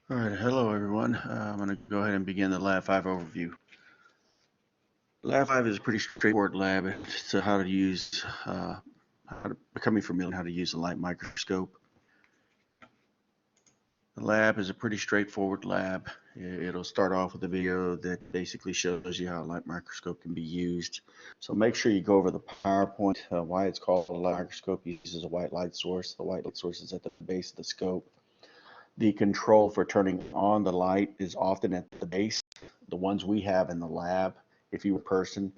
All right, hello everyone. I'm going to go ahead and begin the Lab 5 overview. Lab 5 is a pretty straightforward lab. It's how to use, becoming familiar with how to use a light microscope. The lab is a pretty straightforward lab. It'll start off with a video that basically shows you how a light microscope can be used. So make sure you go over the PowerPoint, why it's called a light microscope. It uses a white light source. The white light source is at the base of the scope. The control for turning on the light is often at the base. The ones we have in the lab, if you were a person,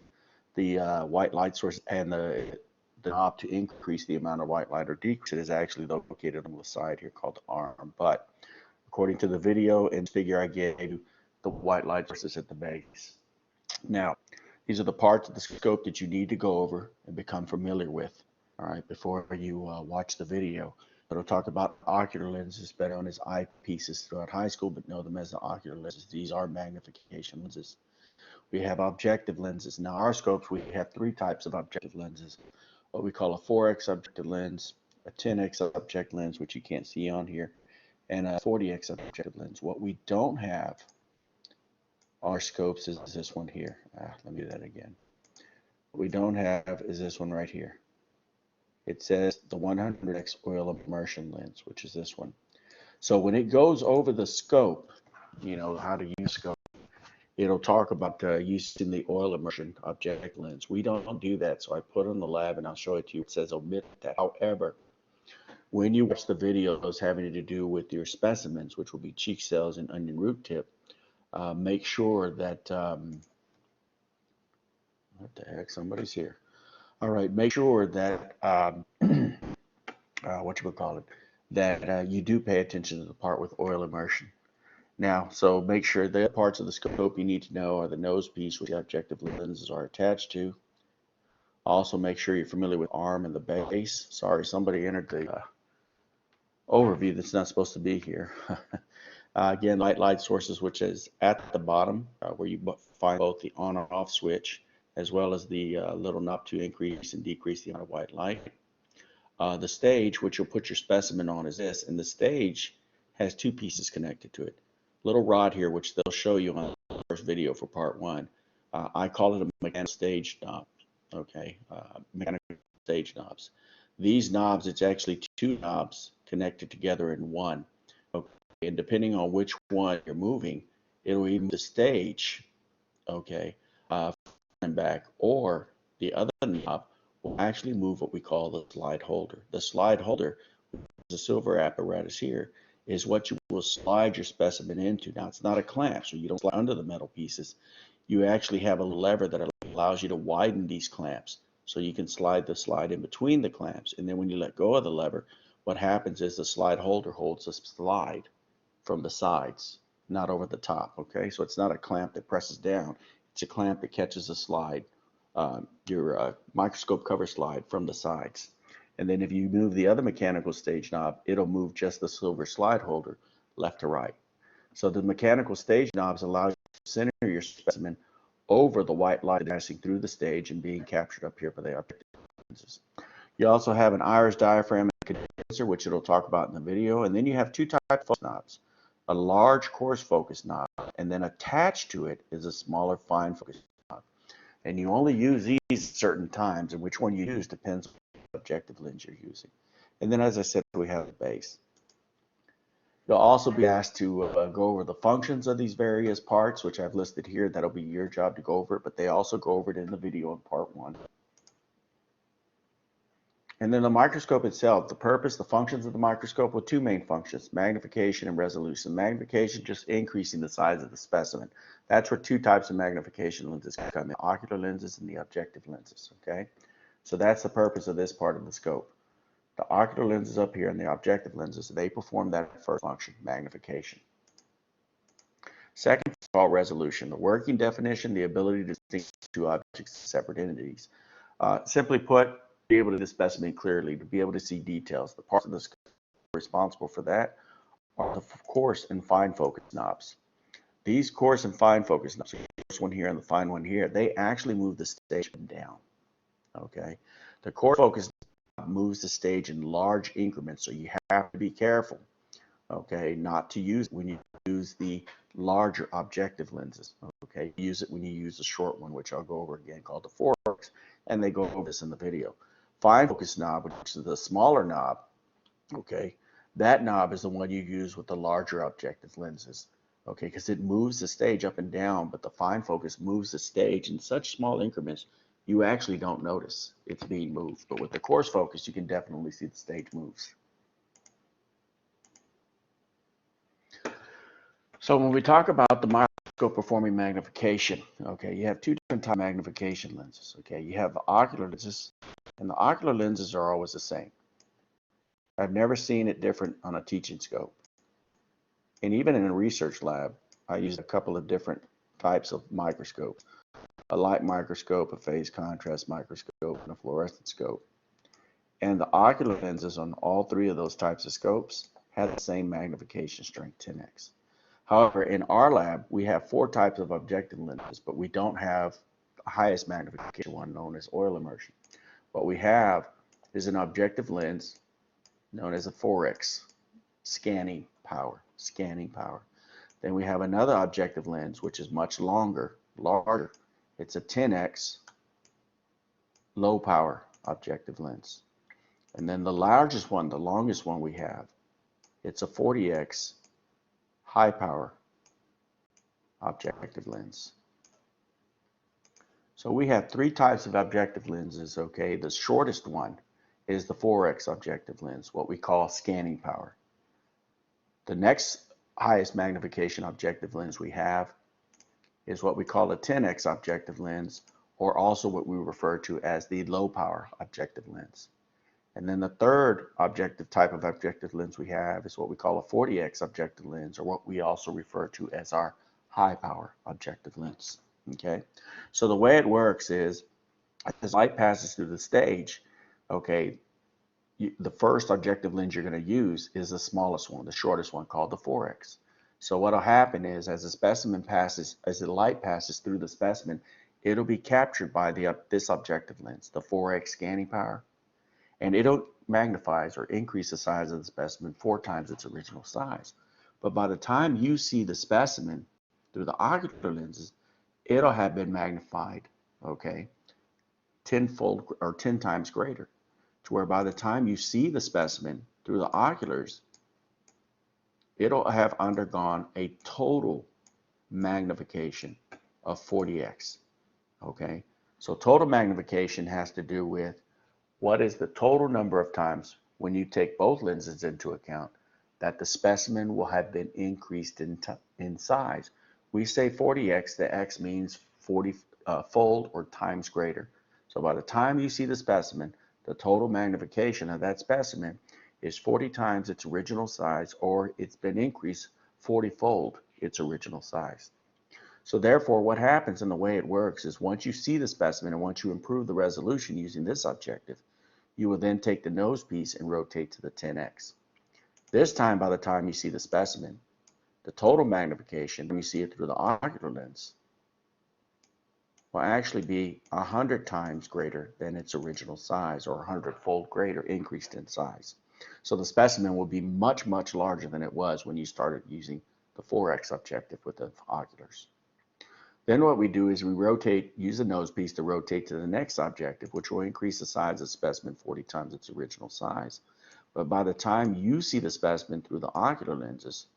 the white light source and the knob to increase the amount of white light or decrease it is actually located on the side here called the arm. But according to the video and figure I gave you, the white light source is at the base. Now, these are the parts of the scope that you need to go over and become familiar with, all right, before you watch the video. It'll talk about ocular lenses, better known as eyepieces throughout high school, but know them as the ocular lenses. These are magnification lenses. We have objective lenses. Now, our scopes, we have three types of objective lenses. What we call a 4x objective lens, a 10x objective lens, which you can't see on here, and a 40x objective lens. What we don't have our scopes is this one here. Let me do that again. What we don't have is this one right here. It says the 100x oil immersion lens, which is this one. So when it goes over the scope, how to use scope, it'll talk about using the oil immersion object lens. We don't do that, so I put on the lab and I'll show it to you. It says omit that. However, when you watch the videos having to do with your specimens, which will be cheek cells and onion root tip, make sure that, what the heck, somebody's here. All right, make sure that, what you would call it, that you do pay attention to the part with oil immersion. Now, so make sure the parts of the scope you need to know are the nose piece, which the objective lenses are attached to. Also, make sure you're familiar with arm and the base. Sorry, somebody entered the overview that's not supposed to be here. Again, light sources, which is at the bottom, where you find both the on or off switch, as well as the little knob to increase and decrease the amount of white light. The stage, which you'll put your specimen on, is this, and the stage has two pieces connected to it. Little rod here, which they'll show you on the first video for part one. I call it a mechanical stage knob. Okay, mechanical stage knobs. These knobs, it's actually two knobs connected together in one. Okay, and depending on which one you're moving, it'll even the stage, okay, and back, or the other knob will actually move what we call the slide holder. The slide holder, the silver apparatus here, is what you will slide your specimen into. Now, it's not a clamp, so you don't slide under the metal pieces. You actually have a lever that allows you to widen these clamps, so you can slide the slide in between the clamps. And then when you let go of the lever, what happens is the slide holder holds the slide from the sides, not over the top, okay? So it's not a clamp that presses down. It's a clamp that catches the slide, your microscope cover slide from the sides. And then if you move the other mechanical stage knob, it'll move just the silver slide holder left to right. So the mechanical stage knobs allow you to center your specimen over the white light passing through the stage and being captured up here by the objective lenses. You also have an iris diaphragm and condenser, which it'll talk about in the video. And then you have two types of focus knobs, a large coarse focus knob, and then attached to it is a smaller fine focus knob. And you only use these at certain times, and which one you use depends on what objective lens you're using. And then, as I said, we have the base. You'll also be asked to go over the functions of these various parts, which I've listed here. That'll be your job to go over it, but they also go over it in the video in part one. And then the microscope itself, the purpose, the functions of the microscope with two main functions, magnification and resolution. Magnification, just increasing the size of the specimen. That's where two types of magnification lenses come in, ocular lenses and the objective lenses, okay? So that's the purpose of this part of the scope. The ocular lenses up here and the objective lenses, they perform that first function, magnification. Second is called resolution, the working definition, the ability to distinguish two objects as separate entities. Simply put, be able to see the specimen clearly, to be able to see details. The parts of the scope responsible for that are the coarse and fine focus knobs. These coarse and fine focus knobs, the coarse one here and the fine one here, they actually move the stage up and down. Okay, the coarse focus knob moves the stage in large increments, so you have to be careful okay, not to use it when you use the larger objective lenses, okay? Use it when you use the short one, which I'll go over again, called the 4x, and they go over this in the video. Fine focus knob, which is the smaller knob, okay, that knob is the one you use with the larger objective lenses, okay, because it moves the stage up and down, but the fine focus moves the stage in such small increments you actually don't notice it's being moved. But with the coarse focus, you can definitely see the stage moves. So when we talk about the microscope performing magnification, okay, you have two different types of magnification lenses, okay? You have the ocular lenses, and the ocular lenses are always the same. I've never seen it different on a teaching scope. And even in a research lab, I used a couple of different types of microscopes, a light microscope, a phase contrast microscope, and a fluorescent scope. And the ocular lenses on all three of those types of scopes had the same magnification strength, 10x. However, in our lab, we have four types of objective lenses, but we don't have the highest magnification one known as oil immersion. What we have is an objective lens known as a 4x, scanning power. Then we have another objective lens, which is much larger. It's a 10x low power objective lens. And then the largest one, the longest one we have, it's a 40x high power objective lens. So we have three types of objective lenses, okay? The shortest one is the 4x objective lens, what we call scanning power. The next highest magnification objective lens we have is what we call a 10x objective lens, or also what we refer to as the low power objective lens. And then the third objective type of objective lens we have is what we call a 40x objective lens, or what we also refer to as our high power objective lens. Okay, so the way it works is as light passes through the stage, okay, the first objective lens you're going to use is the smallest one, the shortest one, called the 4x. So what'll happen is as the specimen passes, as the light passes through the specimen, it'll be captured by this objective lens, the 4x scanning power, and it'll magnifies or increase the size of the specimen 4 times its original size. But by the time you see the specimen through the ocular lenses, it'll have been magnified, okay, tenfold or 10 times greater, to where by the time you see the specimen through the oculars, it'll have undergone a total magnification of 40x, okay? So total magnification has to do with what is the total number of times, when you take both lenses into account, that the specimen will have been increased in size. We say 40x, the x means 40 fold or times greater. So by the time you see the specimen, the total magnification of that specimen is 40 times its original size, or it's been increased 40-fold its original size. So therefore, what happens in the way it works is once you see the specimen and once you improve the resolution using this objective, you will then take the nose piece and rotate to the 10x. This time, by the time you see the specimen, the total magnification, when you see it through the ocular lens, will actually be 100 times greater than its original size, or 100-fold greater, increased in size. So the specimen will be much, much larger than it was when you started using the 4x objective with the oculars. Then what we do is we use the nose piece to rotate to the next objective, which will increase the size of the specimen 40 times its original size. But by the time you see the specimen through the ocular lenses,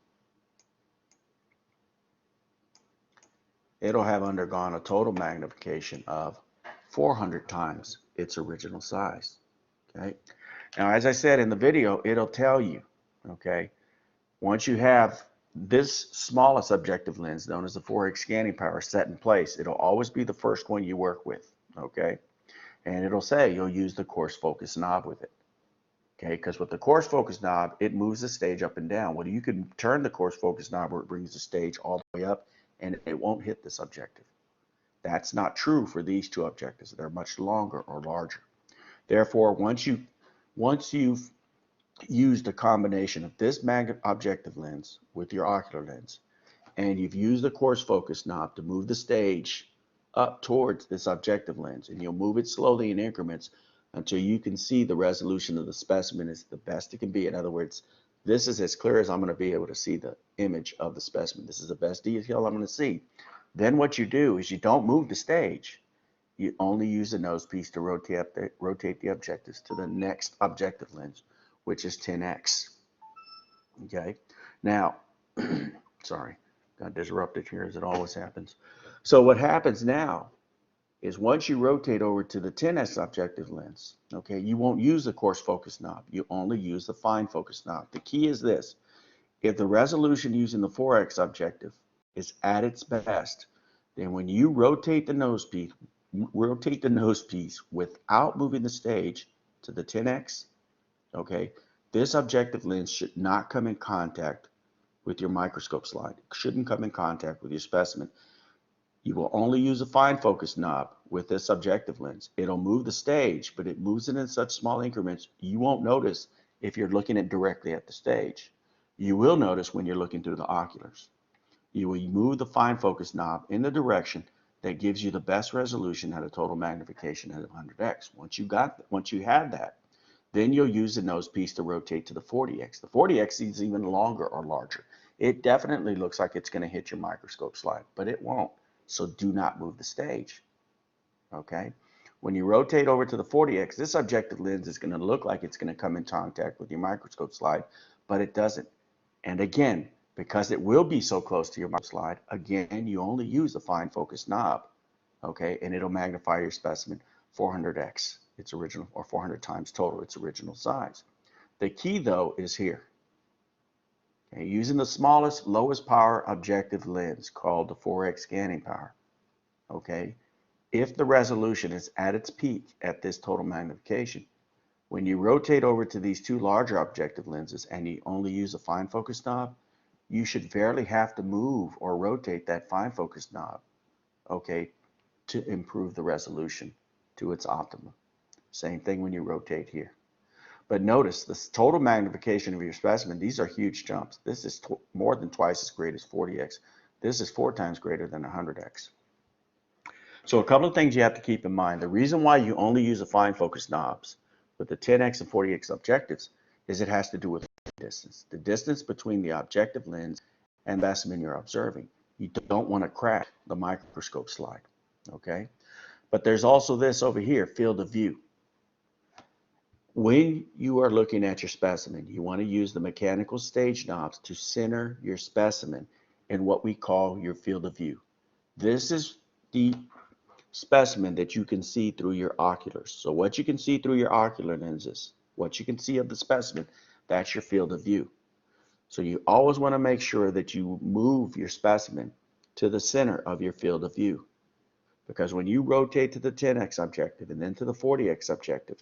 it'll have undergone a total magnification of 400 times its original size. Okay. Now, as I said in the video, it'll tell you, okay, once you have this smallest objective lens, known as the 4x scanning power, set in place, it'll always be the first one you work with, okay? And it'll say you'll use the coarse focus knob with it, okay? Because with the coarse focus knob, it moves the stage up and down. Well, you can turn the coarse focus knob where it brings the stage all the way up, and it won't hit this objective. That's not true for these two objectives. They're much longer or larger. Therefore, once you've used a combination of this objective lens with your ocular lens, and you've used the coarse focus knob to move the stage up towards this objective lens, and you'll move it slowly in increments until you can see the resolution of the specimen is the best it can be. In other words, This is as clear as I'm going to be able to see the image of the specimen. This is the best detail I'm going to see. Then what you do is you don't move the stage. You only use the nose piece to rotate the objectives to the next objective lens, which is 10x. Okay. Now, sorry, got disrupted here as it always happens. So what happens now is once you rotate over to the 10x objective lens, okay, you won't use the coarse focus knob. You only use the fine focus knob. The key is this. If the resolution using the 4x objective is at its best, then when you rotate the nose piece without moving the stage to the 10x, okay, this objective lens should not come in contact with your microscope slide. It shouldn't come in contact with your specimen. You will only use a fine focus knob with this objective lens. It'll move the stage, but it moves it in such small increments you won't notice if you're looking directly at the stage. You will notice when you're looking through the oculars. You will move the fine focus knob in the direction that gives you the best resolution at a total magnification at 100x. Once you have that, then you'll use the nose piece to rotate to the 40x. The 40x is even longer or larger. It definitely looks like it's going to hit your microscope slide, but it won't. So do not move the stage. Okay? When you rotate over to the 40x, this objective lens is going to look like it's going to come in contact with your microscope slide, but it doesn't. And again, because it will be so close to your microscope slide, again, you only use the fine focus knob, okay? And it'll magnify your specimen 400x, its original, or 400 times total, its original size. The key, though, is here. Okay? Using the smallest, lowest power objective lens called the 4x scanning power, okay? If the resolution is at its peak at this total magnification, when you rotate over to these two larger objective lenses and you only use a fine focus knob, you should barely have to move or rotate that fine focus knob, okay, to improve the resolution to its optimum. Same thing when you rotate here. But notice the total magnification of your specimen, these are huge jumps. This is more than twice as great as 40x. This is 4 times greater than 100x. So a couple of things you have to keep in mind. The reason why you only use the fine focus knobs with the 10x and 40x objectives is it has to do with the distance between the objective lens and the specimen you're observing. You don't want to crack the microscope slide, okay? But there's also this over here, field of view. When you are looking at your specimen, you want to use the mechanical stage knobs to center your specimen in what we call your field of view. This is the specimen that you can see through your oculars. So what you can see through your ocular lenses, what you can see of the specimen, that's your field of view. So you always want to make sure that you move your specimen to the center of your field of view. Because when you rotate to the 10x objective and then to the 40x objective,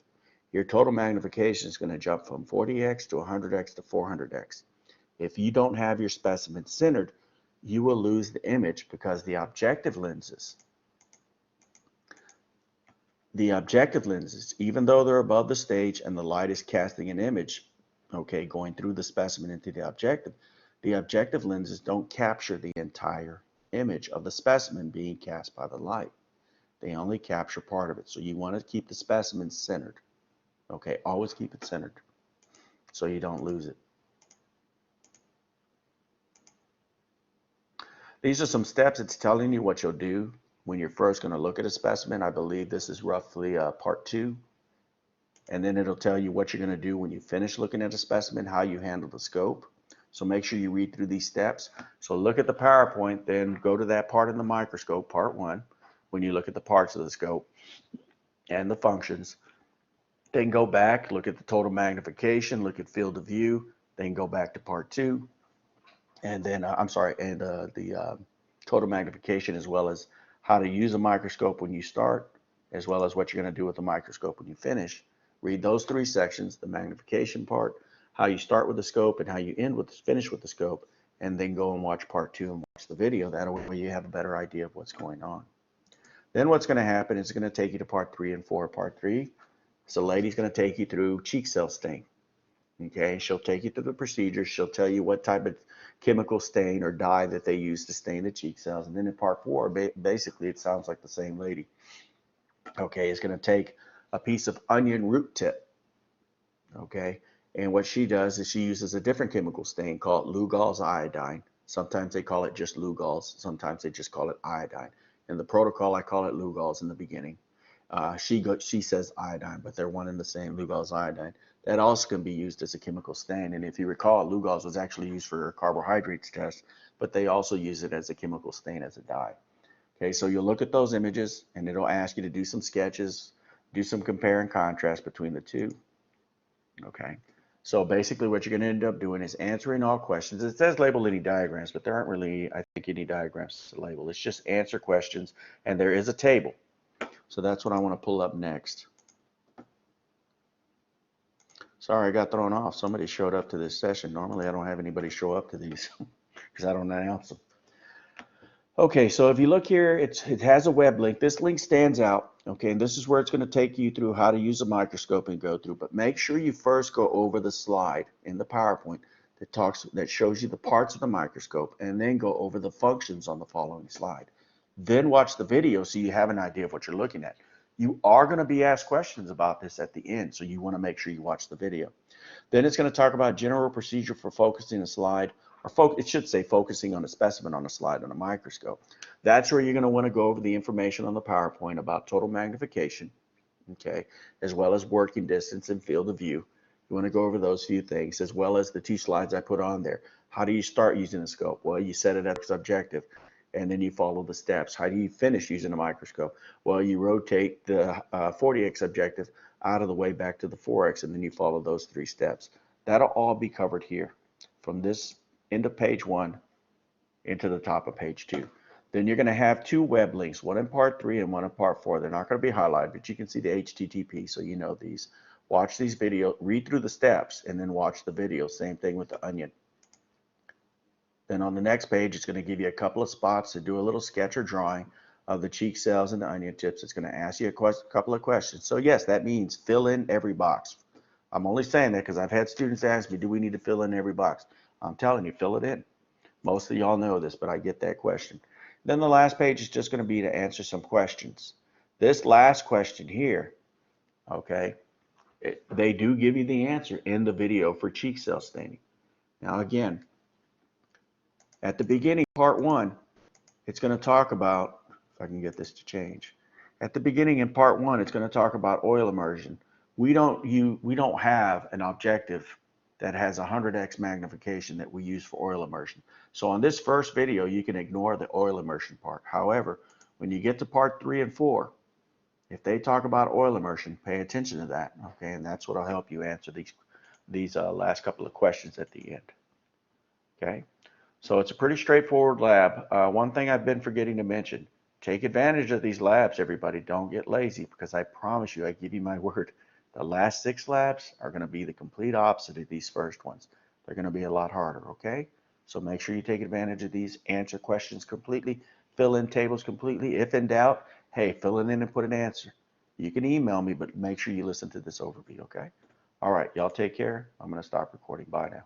your total magnification is going to jump from 40x to 100x to 400x. If you don't have your specimen centered, you will lose the image because the objective lenses, even though they're above the stage and the light is casting an image, okay, going through the specimen into the objective lenses don't capture the entire image of the specimen being cast by the light. They only capture part of it. So you want to keep the specimen centered. Okay, always keep it centered so you don't lose it. These are some steps. It's telling you what you'll do when you're first going to look at a specimen. I believe this is roughly part 2. And then it'll tell you what you're going to do when you finish looking at a specimen, how you handle the scope. So make sure you read through these steps. So look at the PowerPoint, then go to that part in the microscope, part 1, when you look at the parts of the scope and the functions. Then go back, look at the total magnification, look at field of view, then go back to part 2. And then, the total magnification, as well as how to use a microscope when you start, as well as what you're going to do with the microscope when you finish. Read those 3 sections, the magnification part, how you start with the scope and how you finish with the scope, and then go and watch part 2 and watch the video. That way you have a better idea of what's going on. Then what's going to happen is it's going to take you to part 3 and 4. Part 3, so lady's going to take you through cheek cell stain. Okay, she'll take you through the procedure. She'll tell you what type of chemical stain or dye that they use to stain the cheek cells. And then in part 4, basically it sounds like the same lady. Okay, is going to take a piece of onion root tip, okay, And what she does is she uses a different chemical stain called Lugol's iodine. Sometimes they call it just Lugol's. Sometimes they just call it iodine. In the protocol, I call it Lugol's in the beginning. She says iodine, but they're one and the same, Lugol's iodine. That also can be used as a chemical stain. And if you recall, Lugol's was actually used for carbohydrates test, but they also use it as a chemical stain as a dye. Okay, so you'll look at those images and it'll ask you to do some sketches, do some compare and contrast between the two. Okay, so basically what you're going to end up doing is answering all questions. It says label any diagrams, but there aren't really, I think, any diagrams to label. It's just answer questions, and there is a table. So that's what I want to pull up next. Sorry, I got thrown off. Somebody showed up to this session. Normally, I don't have anybody show up to these because I don't announce them. Okay, so if you look here, it has a web link. This link stands out, okay, and this is where it's going to take you through how to use a microscope and go through. But make sure you first go over the slide in the PowerPoint that shows you the parts of the microscope, and then go over the functions on the following slide. Then watch the video so you have an idea of what you're looking at. You are going to be asked questions about this at the end, so you want to make sure you watch the video. Then it's going to talk about general procedure for focusing a slide, or it should say focusing on a specimen on a slide on a microscope. That's where you're going to want to go over the information on the PowerPoint about total magnification, okay, as well as working distance and field of view. You want to go over those few things, as well as the two slides I put on there. How do you start using the scope? Well, you set it as subjective, and then you follow the steps. How do you finish using a microscope? Well, you rotate the 40x objective out of the way back to the 4x, and then you follow those 3 steps. That'll all be covered here from this end of page 1 into the top of page 2. Then you're going to have 2 web links, one in part 3 and one in part 4. They're not going to be highlighted, but you can see the HTTP, so you know these. Watch these videos, read through the steps, and then watch the video. Same thing with the onion. Then on the next page, it's going to give you a couple of spots to do a little sketch or drawing of the cheek cells and the onion tips. It's going to ask you a couple of questions. So yes, that means fill in every box. I'm only saying that because I've had students ask me, do we need to fill in every box? I'm telling you, fill it in. Most of y'all know this, but I get that question. Then the last page is just going to be to answer some questions. This last question here, okay, they do give you the answer in the video for cheek cell staining. Now again, at the beginning, part 1, it's going to talk about, if I can get this to change. At the beginning in part 1, it's going to talk about oil immersion. We don't have an objective that has 100x magnification that we use for oil immersion. So on this first video, you can ignore the oil immersion part. However, when you get to part 3 and 4, if they talk about oil immersion, pay attention to that, okay? And that's what will help you answer these last couple of questions at the end, okay? So it's a pretty straightforward lab. One thing I've been forgetting to mention, take advantage of these labs, everybody. Don't get lazy, because I promise you, I give you my word, the last 6 labs are going to be the complete opposite of these first ones. They're going to be a lot harder, okay? So make sure you take advantage of these, answer questions completely, fill in tables completely. If in doubt, hey, fill it in and put an answer. You can email me, but make sure you listen to this overview, okay? All right, y'all take care. I'm going to stop recording. Bye now.